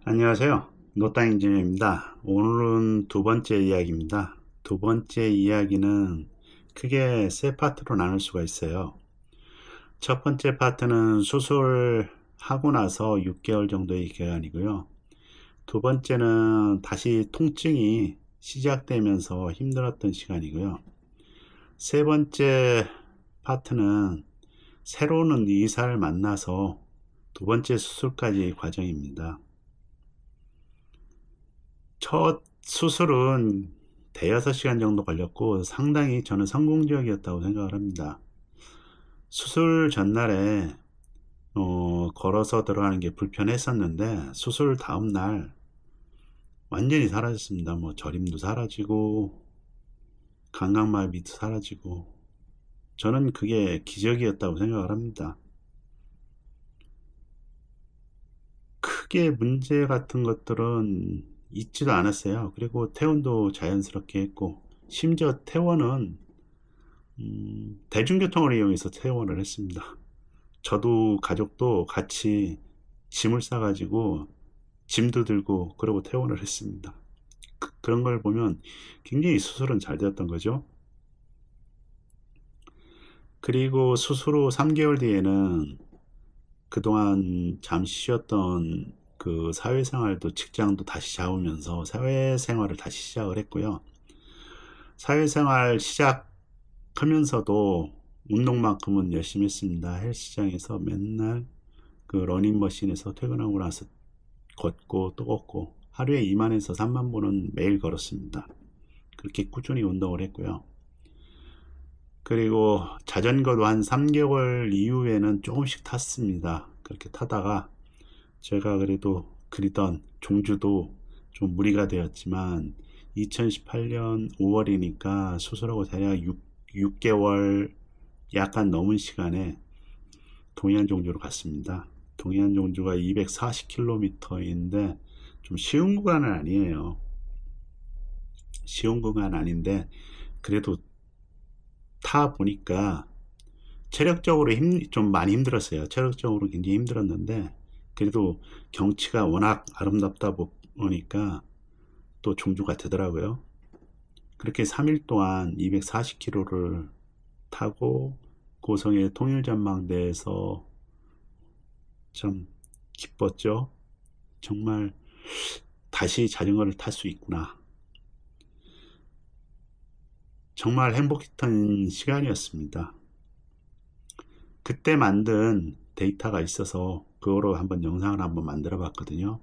안녕하세요. 노땅 인지입니다. 오늘은 두 번째 이야기입니다. 두 번째 이야기는 크게 세 파트로 나눌 수가 있어요. 첫 번째 파트는 수술하고 나서 6개월 정도의 기간이고요. 두 번째는 다시 통증이 시작되면서 힘들었던 시간이고요. 세 번째 파트는 새로운 의사를 만나서 두 번째 수술까지 과정입니다. 첫 수술은 대여섯 시간 정도 걸렸고 상당히 저는 성공적이었다고 생각을 합니다. 수술 전날에 걸어서 들어가는 게 불편했었는데 수술 다음날 완전히 사라졌습니다. 저림도 사라지고 감각마비도 사라지고 저는 그게 기적이었다고 생각을 합니다. 크게 문제 같은 것들은 있지도 않았어요. 그리고 퇴원도 자연스럽게 했고 심지어 퇴원은 대중교통을 이용해서 퇴원을 했습니다. 저도 가족도 같이 짐을 싸가지고 짐도 들고 그러고 퇴원을 했습니다. 그런 걸 보면 굉장히 수술은 잘 되었던 거죠. 그리고 수술 후 3개월 뒤에는 그동안 잠시 쉬었던 그 사회생활도 직장도 다시 잡으면서 사회생활을 다시 시작을 했고요. 사회생활 시작하면서도 운동만큼은 열심히 했습니다. 헬스장에서 맨날 그 러닝머신에서 퇴근하고 나서 걷고 또 걷고 하루에 2만에서 3만 보는 매일 걸었습니다. 그렇게 꾸준히 운동을 했고요. 그리고 자전거도 한 3개월 이후에는 조금씩 탔습니다. 그렇게 타다가 제가 그래도 그리던 종주도 좀 무리가 되었지만 2018년 5월이니까 수술하고 대략 6개월 약간 넘은 시간에 동해안 종주로 갔습니다. 동해안 종주가 240km인데 좀 쉬운 구간은 아니에요. 쉬운 구간 아닌데 그래도 타 보니까 체력적으로 좀 많이 힘들었어요. 체력적으로 굉장히 힘들었는데 그래도 경치가 워낙 아름답다 보니까 또 종주가 되더라고요. 그렇게 3일 동안 240km를 타고 고성의 통일전망대에서 참 기뻤죠. 정말 다시 자전거를 탈 수 있구나. 정말 행복했던 시간이었습니다. 그때 만든 데이터가 있어서 그거로 한번 영상을 한번 만들어 봤거든요.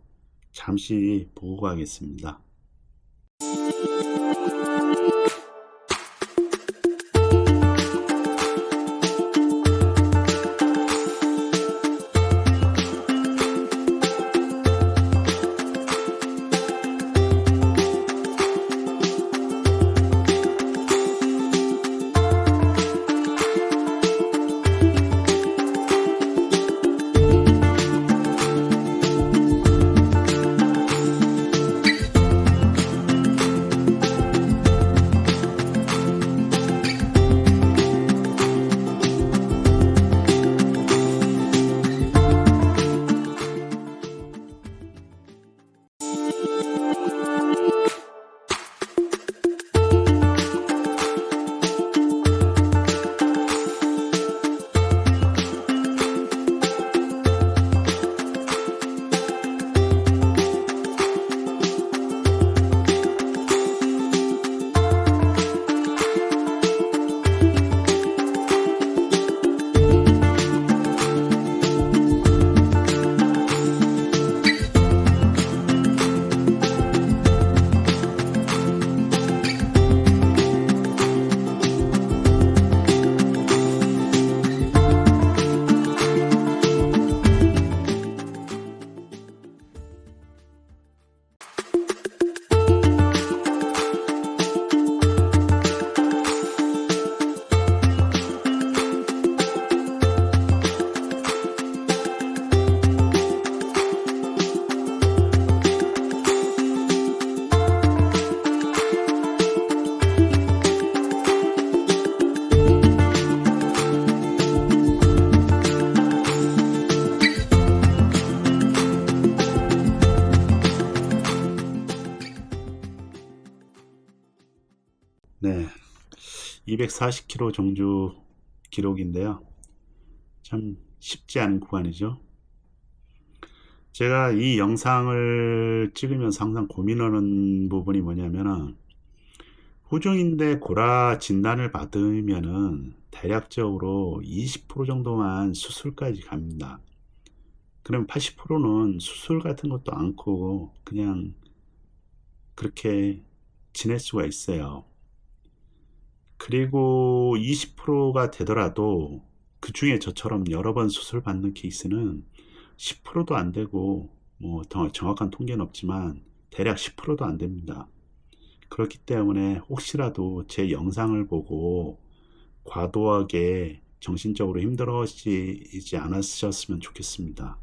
잠시 보고 가겠습니다. 240km 정주 기록인데요. 참 쉽지 않은 구간이죠. 제가 이 영상을 찍으면서 항상 고민하는 부분이 뭐냐면은, 후중인대 고라 진단을 받으면은 대략적으로 20% 정도만 수술까지 갑니다. 그럼 80%는 수술 같은 것도 않고 그냥 그렇게 지낼 수가 있어요. 그리고 20%가 되더라도 그 중에 저처럼 여러 번 수술 받는 케이스는 10%도 안 되고, 뭐 더 정확한 통계는 없지만 대략 10%도 안 됩니다. 그렇기 때문에 혹시라도 제 영상을 보고 과도하게 정신적으로 힘들어지지 않으셨으면 좋겠습니다.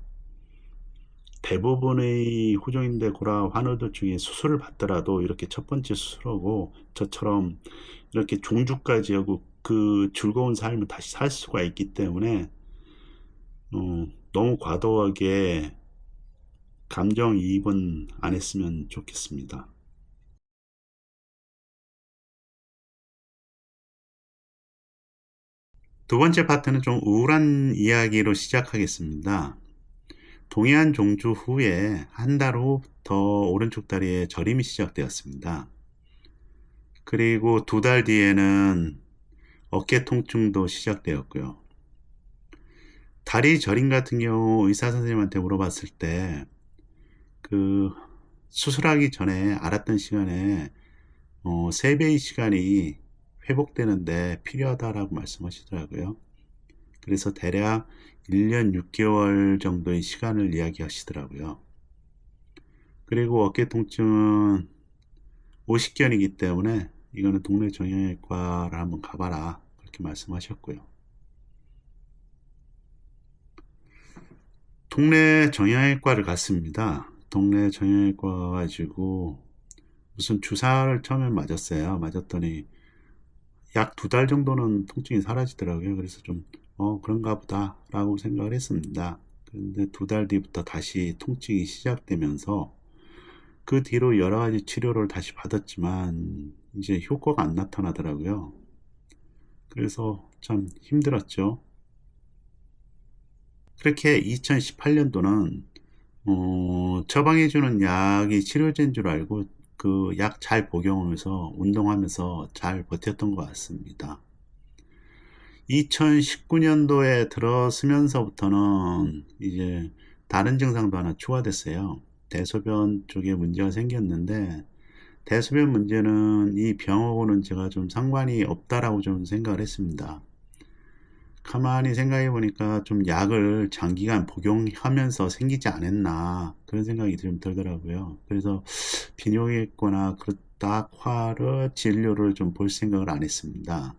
대부분의 후종인대 고라 환우들 중에 수술을 받더라도 이렇게 첫 번째 수술하고 저처럼 이렇게 종주까지 하고 그 즐거운 삶을 다시 살 수가 있기 때문에 너무 과도하게 감정이입은 안 했으면 좋겠습니다. 두 번째 파트는 좀 우울한 이야기로 시작하겠습니다. 동해안 종주 후에 한 달 후부터 오른쪽 다리에 저림이 시작되었습니다. 그리고 두 달 뒤에는 어깨 통증도 시작되었고요. 다리 저림 같은 경우 의사 선생님한테 물어봤을 때 그 수술하기 전에 알았던 시간에 3배의 시간이 회복되는데 필요하다라고 말씀하시더라고요. 그래서 대략 1년 6개월 정도의 시간을 이야기하시더라고요. 그리고 어깨 통증은 오십견이기 때문에 이거는 동네 정형외과를 한번 가봐라, 그렇게 말씀하셨고요. 동네 정형외과를 갔습니다. 동네 정형외과 가지고 무슨 주사를 처음에 맞았어요. 맞았더니 약 2달 정도는 통증이 사라지더라고요. 그래서 좀 그런가 보다 라고 생각을 했습니다. 그런데 2달 뒤부터 다시 통증이 시작되면서 그 뒤로 여러 가지 치료를 다시 받았지만 이제 효과가 안 나타나더라고요. 그래서 참 힘들었죠. 그렇게 2018년도는 처방해주는 약이 치료제인 줄 알고 그 약 잘 복용하면서 운동하면서 잘 버텼던 것 같습니다. 2019년도에 들어서면서부터는 이제 다른 증상도 하나 추가됐어요. 대소변 쪽에 문제가 생겼는데, 대소변 문제는 이 병하고는 제가 좀 상관이 없다라고 좀 생각을 했습니다. 가만히 생각해 보니까 좀 약을 장기간 복용하면서 생기지 않았나, 그런 생각이 좀 들더라고요. 그래서 비뇨기과나 그렇다화를 진료를 좀 볼 생각을 안 했습니다.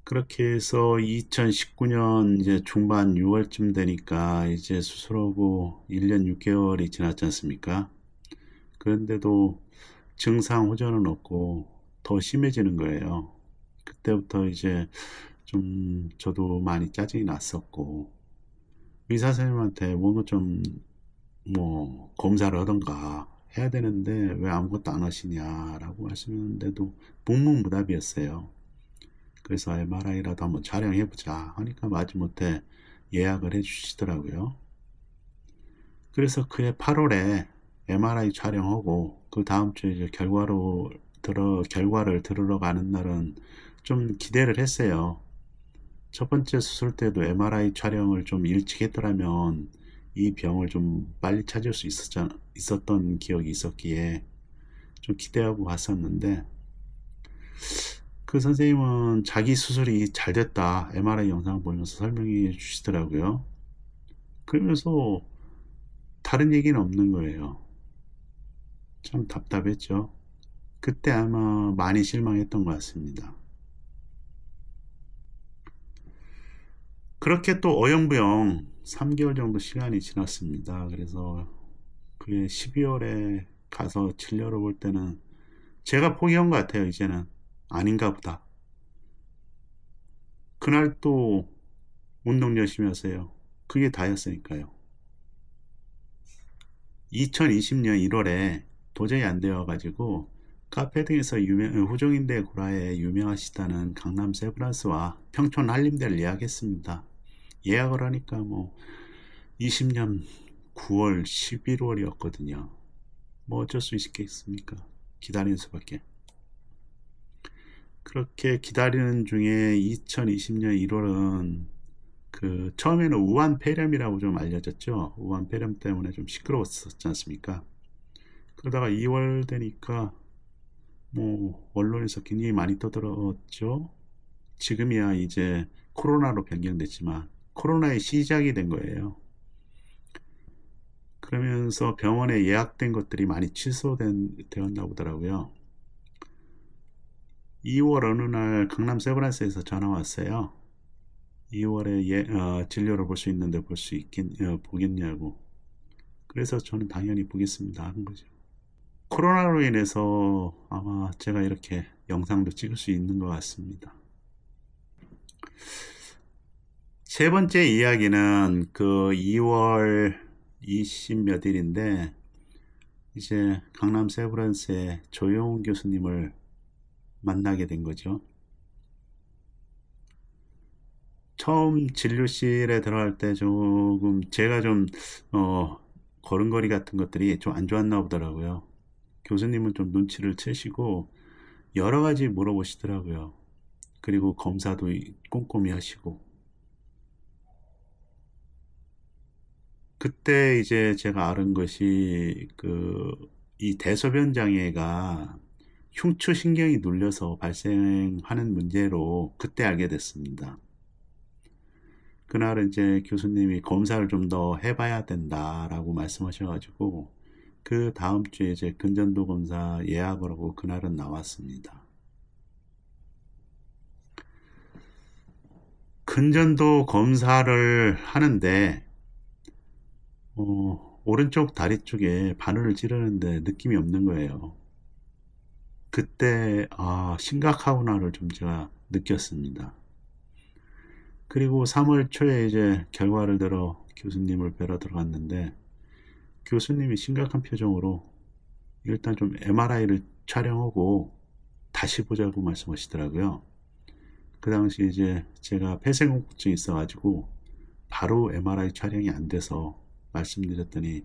그렇게 해서 2019년 이제 중반 6월쯤 되니까 이제 수술하고 1년 6개월이 지났지 않습니까? 그런데도 증상 호전은 없고 더 심해지는 거예요. 그때부터 이제 좀 저도 많이 짜증이 났었고, 의사 선생님한테 뭔가 좀 뭐 검사를 하던가 해야 되는데 왜 아무것도 안 하시냐라고 말씀했는데도 묵묵부답이었어요. 그래서 MRI라도 한번 촬영해보자 하니까 마지못해 예약을 해주시더라고요. 그래서 그해 8월에 MRI 촬영하고 그 다음 주에 이제 결과를 들으러 가는 날은 좀 기대를 했어요. 첫 번째 수술 때도 MRI 촬영을 좀 일찍 했더라면 이 병을 좀 빨리 찾을 수 있었던 기억이 있었기에 좀 기대하고 갔었는데, 그 선생님은 자기 수술이 잘 됐다 MRI 영상을 보면서 설명해 주시더라고요. 그러면서 다른 얘기는 없는 거예요. 참 답답했죠. 그때 아마 많이 실망했던 것 같습니다. 그렇게 또 어영부영 3개월 정도 시간이 지났습니다. 그래서 그게 12월에 가서 진료를 볼 때는 제가 포기한 것 같아요. 이제는 아닌가 보다. 그날 또 운동 열심히 하세요. 그게 다였으니까요. 2020년 1월에 도저히 안 되어가지고 카페 등에서 후종인대 구라에 유명하시다는 강남 세브란스와 평촌 한림대를 예약했습니다. 예약을 하니까 뭐 20년 9월, 11월이었거든요. 뭐 어쩔 수 있겠습니까? 기다리는 수밖에. 그렇게 기다리는 중에 2020년 1월은 그 처음에는 우한 폐렴이라고 좀 알려졌죠. 우한 폐렴 때문에 좀 시끄러웠었지 않습니까? 그러다가 2월 되니까 뭐 언론에서 굉장히 많이 떠들었죠. 지금이야 이제 코로나로 변경됐지만 코로나의 시작이 된 거예요. 그러면서 병원에 예약된 것들이 많이 되었나 보더라고요. 2월 어느 날 강남 세브란스에서 전화 왔어요. 2월에 진료를 볼 수 있는데 보겠냐고. 그래서 저는 당연히 보겠습니다 하는 거죠. 코로나로 인해서 아마 제가 이렇게 영상도 찍을 수 있는 것 같습니다. 세 번째 이야기는 그 2월 20 몇 일인데 이제 강남 세브란스의 조용훈 교수님을 만나게 된 거죠. 처음 진료실에 들어갈 때 조금 제가 좀 걸음걸이 같은 것들이 좀 안 좋았나 보더라고요. 교수님은 좀 눈치를 채시고 여러 가지 물어보시더라고요. 그리고 검사도 꼼꼼히 하시고. 그때 이제 제가 알은 것이 이 대소변 장애가 흉추신경이 눌려서 발생하는 문제로 그때 알게 됐습니다. 그날은 이제 교수님이 검사를 좀 더 해봐야 된다라고 말씀하셔가지고 그 다음 주에 이제 근전도 검사 예약을 하고 그날은 나왔습니다. 근전도 검사를 하는데 오른쪽 다리 쪽에 바늘을 찌르는데 느낌이 없는 거예요. 그때 심각하구나를 좀 제가 느꼈습니다. 그리고 3월 초에 이제 결과를 들어 교수님을 뵈러 들어갔는데 교수님이 심각한 표정으로 일단 좀 MRI를 촬영하고 다시 보자고 말씀하시더라고요. 그 당시 이제 제가 폐쇄공포증이 있어가지고 바로 MRI 촬영이 안 돼서 말씀드렸더니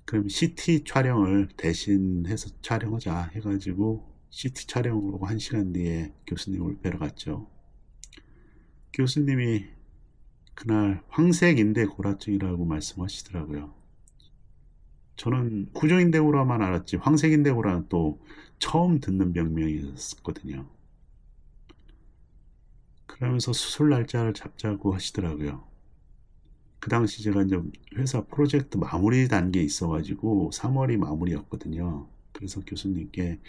그럼 CT 촬영을 대신해서 촬영하자 해가지고 CT 촬영으로 1시간 뒤에 교수님을 뵈러 갔죠. 교수님이 그날 황색인대 고라증이라고 말씀하시더라고요. 저는 후종인대고라만 알았지 황색인대고라는 또 처음 듣는 병명이었거든요. 그러면서 수술 날짜를 잡자고 하시더라고요. 그 당시 제가 이제 회사 프로젝트 마무리 단계에 있어가지고 3월이 마무리였거든요. 그래서 교수님께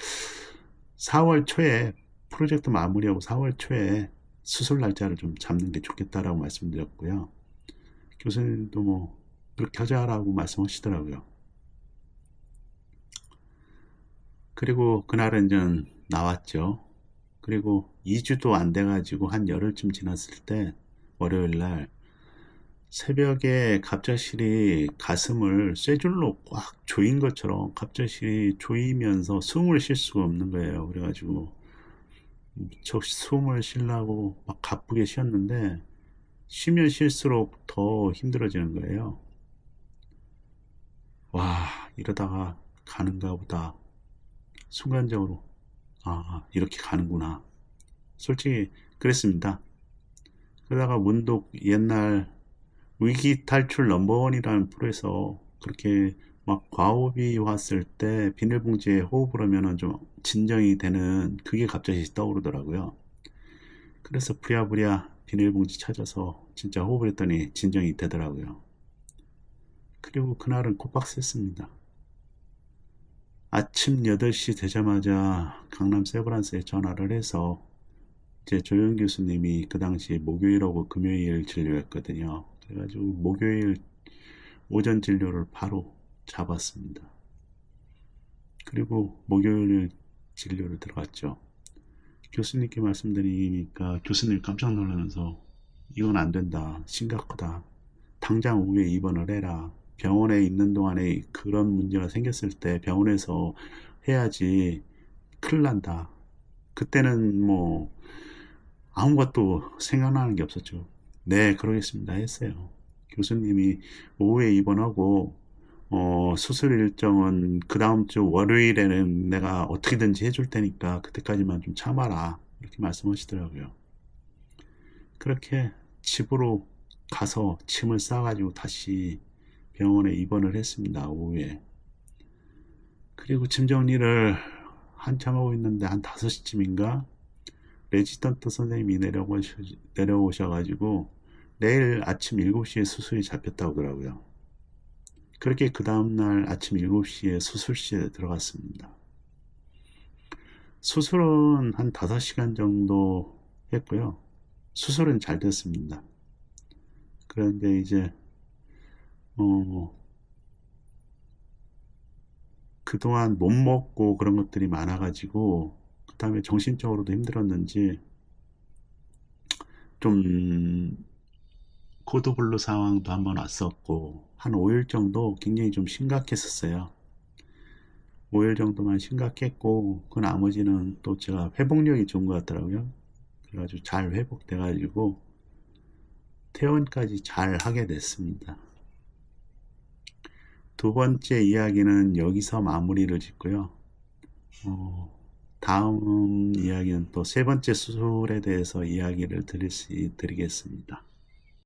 4월 초에 프로젝트 마무리하고 4월 초에 수술 날짜를 좀 잡는 게 좋겠다라고 말씀드렸고요. 교수님도 뭐 그렇게 하자라고 말씀하시더라고요. 그리고 그날은 이제 나왔죠. 그리고 2주도 안 돼가지고 한 열흘쯤 지났을 때 월요일 날 새벽에 갑작스레 가슴을 쇠줄로 꽉 조인 것처럼 갑작스레 조이면서 숨을 쉴 수가 없는 거예요. 그래가지고 저 숨을 쉬려고 막 가쁘게 쉬었는데 쉬면 쉴수록 더 힘들어지는 거예요. 와, 이러다가 가는가 보다. 순간적으로 이렇게 가는구나. 솔직히 그랬습니다. 그러다가 문득 옛날 위기 탈출 넘버원이라는 프로에서 그렇게 막 과호흡이 왔을 때 비닐봉지에 호흡을 하면은 좀 진정이 되는 그게 갑자기 떠오르더라고요. 그래서 부랴부랴 비닐봉지 찾아서 진짜 호흡을 했더니 진정이 되더라고요. 그리고 그날은 코박스했습니다. 아침 8시 되자마자 강남 세브란스에 전화를 해서 제 조영 교수님이 그 당시 목요일하고 금요일 진료였거든요. 그래가지고 목요일 오전 진료를 바로 잡았습니다. 그리고 목요일 진료를 들어갔죠. 교수님께 말씀드리니까 교수님 깜짝 놀라면서 이건 안 된다. 심각하다. 당장 오후에 입원을 해라. 병원에 있는 동안에 그런 문제가 생겼을 때 병원에서 해야지 큰일 난다. 그때는 뭐 아무것도 생각나는 게 없었죠. 네, 그러겠습니다 했어요. 교수님이 오후에 입원하고 수술 일정은 그 다음 주 월요일에는 내가 어떻게든지 해줄 테니까 그때까지만 좀 참아라. 이렇게 말씀하시더라고요. 그렇게 집으로 가서 침을 싸가지고 다시 병원에 입원을 했습니다. 오후에. 그리고 짐 정리를 한참 하고 있는데 한 5시쯤인가 레지던트 선생님이 내려오셔가지고 내일 아침 7시에 수술이 잡혔다고 하더라고요. 그렇게 그 다음날 아침 7시에 수술실에 들어갔습니다. 수술은 한 5시간 정도 했고요. 수술은 잘 됐습니다. 그런데 이제 그동안 못 먹고 그런 것들이 많아가지고 그 다음에 정신적으로도 힘들었는지 좀 코드블루 상황도 한번 왔었고 한 5일 정도 굉장히 좀 심각했었어요. 5일 정도만 심각했고 그 나머지는 또 제가 회복력이 좋은 것 같더라고요. 그래가지고 잘 회복돼가지고 퇴원까지 잘 하게 됐습니다. 두 번째 이야기는 여기서 마무리를 짓고요. 다음 이야기는 또 세 번째 수술에 대해서 이야기를 드리겠습니다.